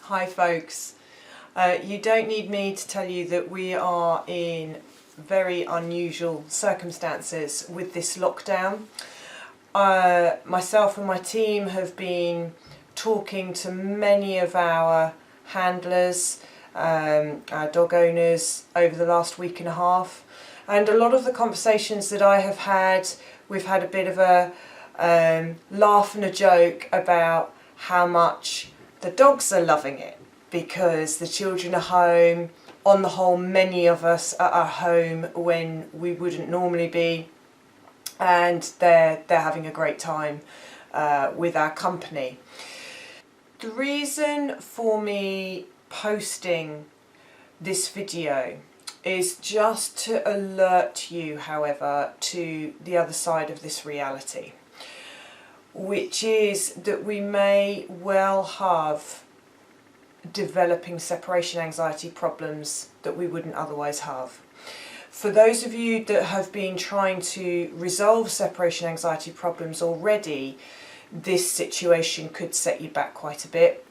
Hi folks, you don't need me to tell you that we are in very unusual circumstances with this lockdown. Myself and my team have been talking to many of our handlers, our dog owners over the last week and a half, and a lot of the conversations that I have had, we've had a bit of a laugh and a joke about how much the dogs are loving it because the children are home. On the whole, many of us are home when we wouldn't normally be, and they're having a great time with our company. The reason for me posting this video is just to alert you, however, to the other side of this reality, which is that we may well have developing separation anxiety problems that we wouldn't otherwise have. For those of you that have been trying to resolve separation anxiety problems already, this situation could set you back quite a bit.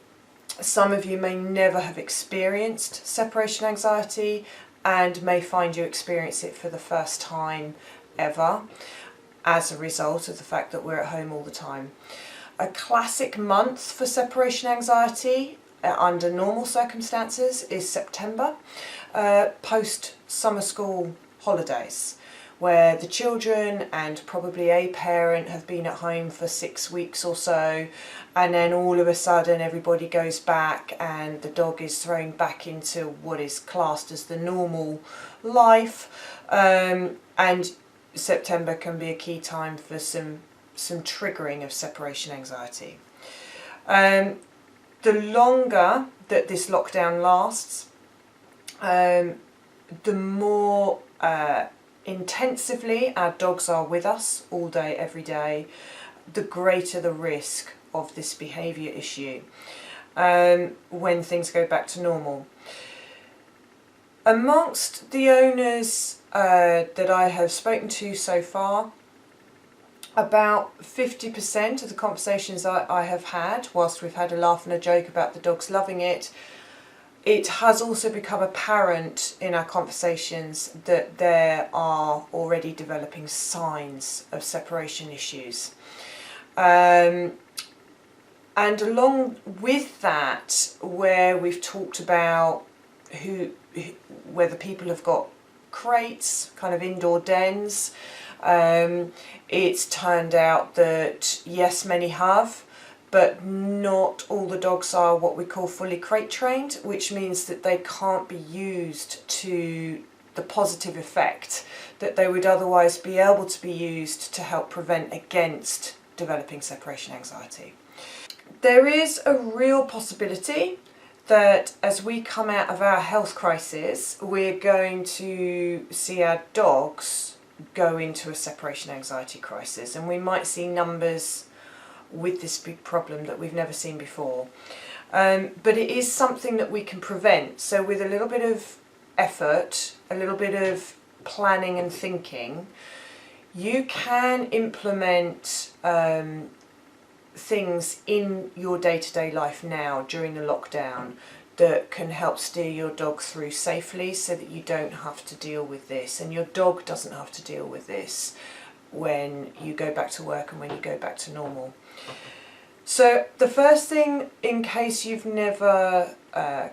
Some of you may never have experienced separation anxiety and may find you experience it for the first time ever, as a result of the fact that we're at home all the time. A classic month for separation anxiety under normal circumstances is September, post summer school holidays, where the children and probably a parent have been at home for 6 weeks or so, and then all of a sudden everybody goes back and the dog is thrown back into what is classed as the normal life, and September can be a key time for some triggering of separation anxiety. The longer that this lockdown lasts, the more intensively our dogs are with us all day, every day, the greater the risk of this behaviour issue when things go back to normal. Amongst the owners that I have spoken to so far, about 50% of the conversations I have had, whilst we've had a laugh and a joke about the dogs loving it, it has also become apparent in our conversations that there are already developing signs of separation issues. And along with that, where we've talked about whether people have got crates, kind of indoor dens, it's turned out that yes, many have, but not all the dogs are what we call fully crate trained, which means that they can't be used to the positive effect that they would otherwise be able to be used to help prevent against developing separation anxiety. There is a real possibility that as we come out of our health crisis, we're going to see our dogs go into a separation anxiety crisis, and we might see numbers with this big problem that we've never seen before. But it is something that we can prevent. So with a little bit of effort, a little bit of planning and thinking, you can implement things in your day-to-day life now during the lockdown that can help steer your dog through safely so that you don't have to deal with this, and your dog doesn't have to deal with this when you go back to work and when you go back to normal. So the first thing, in case you've never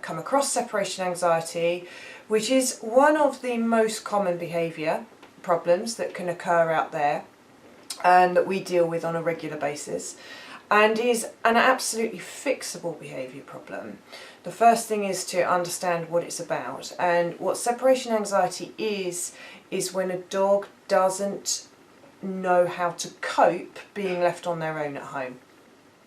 come across separation anxiety, which is one of the most common behaviour problems that can occur out there and that we deal with on a regular basis, and is an absolutely fixable behaviour problem. The first thing is to understand what it's about, and what separation anxiety is when a dog doesn't know how to cope being left on their own at home.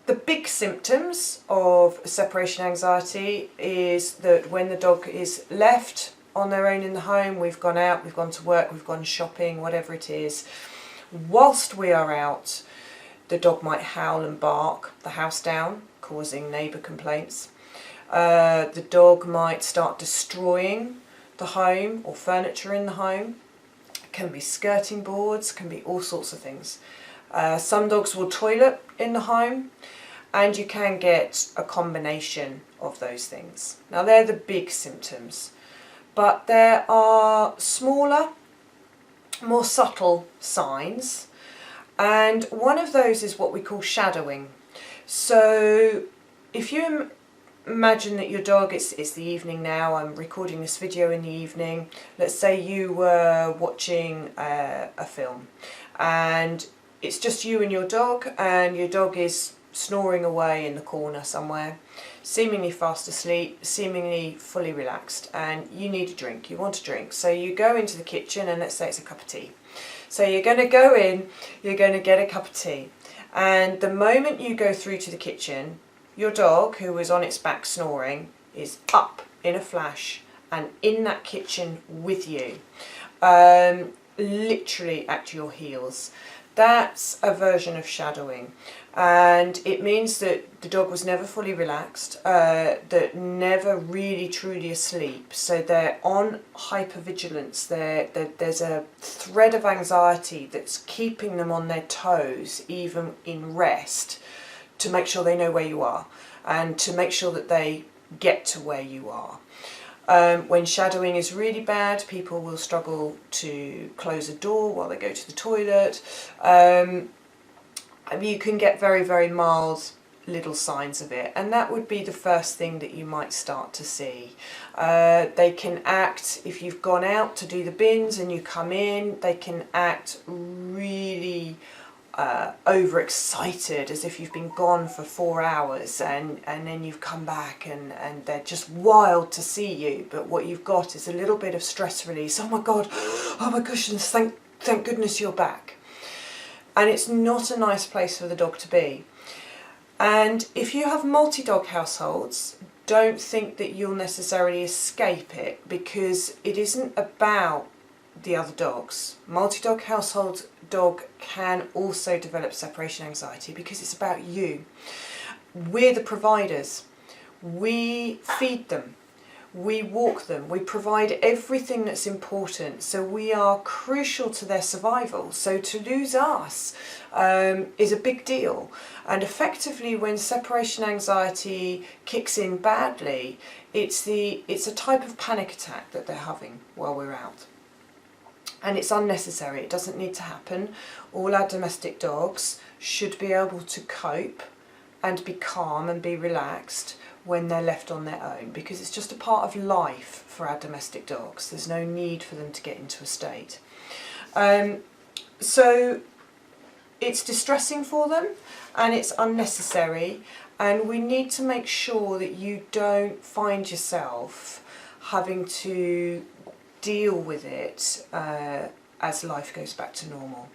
The big symptoms of separation anxiety is that when the dog is left on their own in the home, we've gone out, we've gone to work, we've gone shopping, whatever it is, whilst we are out, the dog might howl and bark the house down, causing neighbour complaints. The dog might start destroying the home or furniture in the home. It can be skirting boards, can be all sorts of things. Some dogs will toilet in the home, and you can get a combination of those things. Now they're the big symptoms, but there are smaller, more subtle signs, and one of those is what we call shadowing. So if you imagine that your dog, it's the evening now, I'm recording this video in the evening, let's say you were watching a film and it's just you and your dog is snoring away in the corner somewhere, seemingly fast asleep, seemingly fully relaxed, and you need a drink, you want a drink. So you go into the kitchen and let's say it's a cup of tea. So you're going to go in, you're going to get a cup of tea, and the moment you go through to the kitchen, your dog, who was on its back snoring, is up in a flash and in that kitchen with you, literally at your heels. That's a version of shadowing, and it means that the dog was never fully relaxed, that never really truly asleep, so they're on hypervigilance. There's a thread of anxiety that's keeping them on their toes even in rest, to make sure they know where you are and to make sure that they get to where you are. When shadowing is really bad, people will struggle to close a door while they go to the toilet. You can get very, very mild little signs of it, and that would be the first thing that you might start to see. They can act, if you've gone out to do the bins and you come in, they can act really overexcited, as if you've been gone for 4 hours and then you've come back and they're just wild to see you, but what you've got is a little bit of stress release. Oh my god, oh my goodness, thank goodness you're back. And it's not a nice place for the dog to be. And if you have multi-dog households, don't think that you'll necessarily escape it, because it isn't about the other dogs. Multi-dog household dog can also develop separation anxiety because it's about you. We're the providers. We feed them, we walk them, we provide everything that's important, so we are crucial to their survival. So to lose us is a big deal, and effectively when separation anxiety kicks in badly, it's a type of panic attack that they're having while we're out. And it's unnecessary, it doesn't need to happen. All our domestic dogs should be able to cope and be calm and be relaxed when they're left on their own, because it's just a part of life for our domestic dogs. There's no need for them to get into a state. So it's distressing for them and it's unnecessary, and we need to make sure that you don't find yourself having to deal with it as life goes back to normal.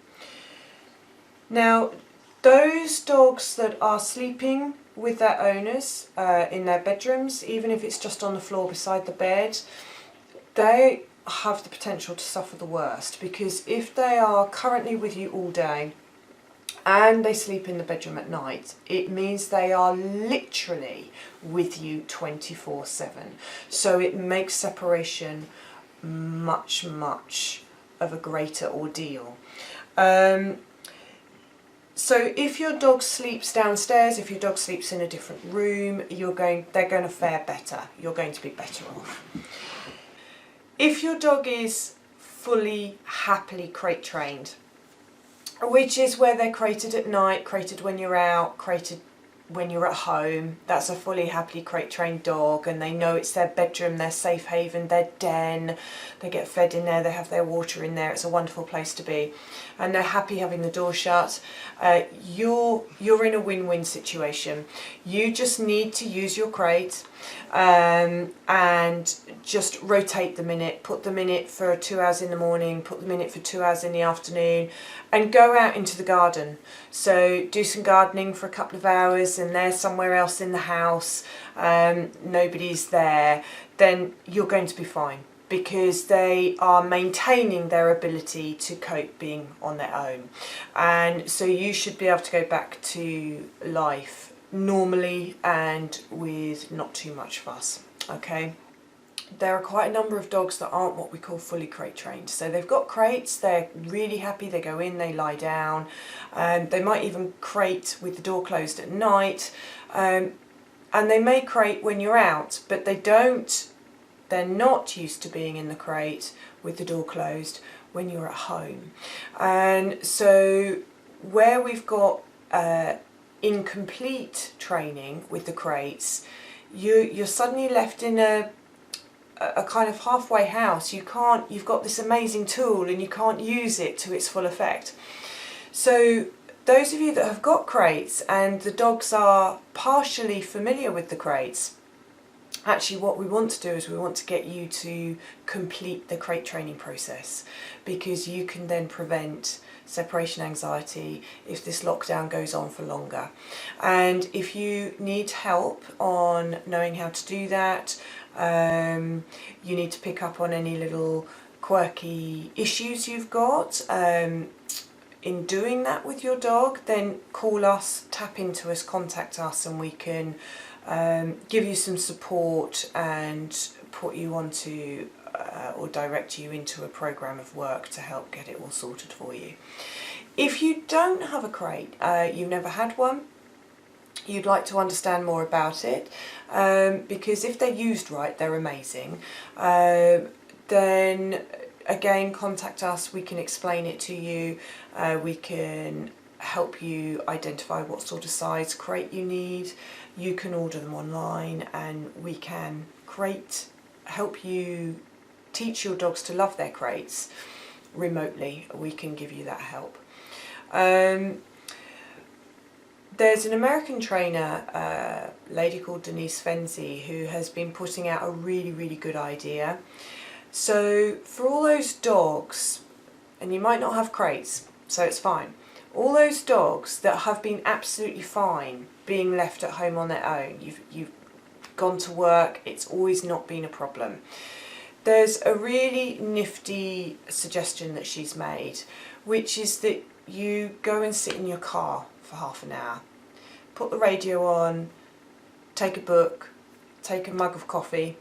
Now, those dogs that are sleeping with their owners in their bedrooms, even if it's just on the floor beside the bed, they have the potential to suffer the worst, because if they are currently with you all day and they sleep in the bedroom at night, it means they are literally with you 24/7. So it makes separation much of a greater ordeal. So if your dog sleeps downstairs, if your dog sleeps in a different room, they're going to fare better. You're going to be better off. If your dog is fully happily crate trained, which is where they're crated at night, crated when you're out, crated when you're at home, that's a fully happily crate trained dog, and they know it's their bedroom, their safe haven, their den. They get fed in there, they have their water in there, it's a wonderful place to be, and they're happy having the door shut. You're in a win-win situation. You just need to use your crate and just rotate them in it, put them in it for 2 hours in the morning, put them in it for 2 hours in the afternoon, and go out into the garden. So do some gardening for a couple of hours, and they're somewhere else in the house, nobody's there, then you're going to be fine, because they are maintaining their ability to cope being on their own. And so you should be able to go back to life normally and with not too much fuss, okay? there are quite a number of dogs that aren't what we call fully crate trained. So they've got crates, they're really happy, they go in, they lie down, they might even crate with the door closed at night, and they may crate when you're out, but they're not used to being in the crate with the door closed when you're at home. And so where we've got incomplete training with the crates, you're suddenly left in a kind of halfway house. You've got this amazing tool and you can't use it to its full effect. So those of you that have got crates and the dogs are partially familiar with the crates, actually what we want to do is we want to get you to complete the crate training process, because you can then prevent separation anxiety if this lockdown goes on for longer. And if you need help on knowing how to do that, you need to pick up on any little quirky issues you've got in doing that with your dog, then call us, tap into us, contact us, and we can give you some support and put you onto or direct you into a program of work to help get it all sorted for you. If you don't have a crate, you've never had one, you'd like to understand more about it, because if they're used right, they're amazing, then again contact us, we can explain it to you, we can help you identify what sort of size crate you need. You can order them online and we can help you teach your dogs to love their crates remotely. We can give you that help. There's an American trainer, a lady called Denise Fenzi, who has been putting out a really, really good idea. So for all those dogs, and you might not have crates, so it's fine, all those dogs that have been absolutely fine being left at home on their own, you've gone to work, it's always not been a problem. There's a really nifty suggestion that she's made, which is that you go and sit in your car for half an hour, put the radio on, take a book, take a mug of coffee,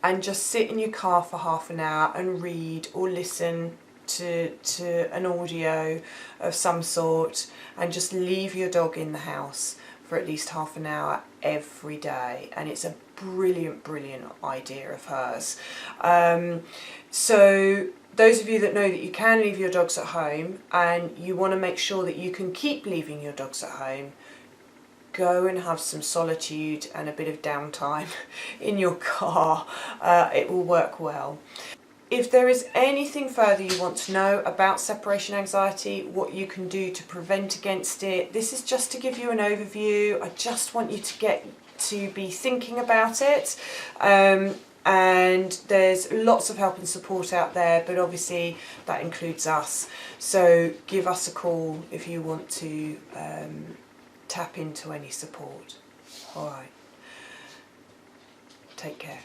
and just sit in your car for half an hour and read or listen to an audio of some sort, and just leave your dog in the house for at least half an hour every day. And it's a brilliant idea of hers. So those of you that know that you can leave your dogs at home and you want to make sure that you can keep leaving your dogs at home, go and have some solitude and a bit of downtime in your car. It will work well. If there is anything further you want to know about separation anxiety, what you can do to prevent against it, this is just to give you an overview. I just want you to get to be thinking about it. And there's lots of help and support out there, but obviously that includes us. So give us a call if you want to tap into any support. All right. Take care.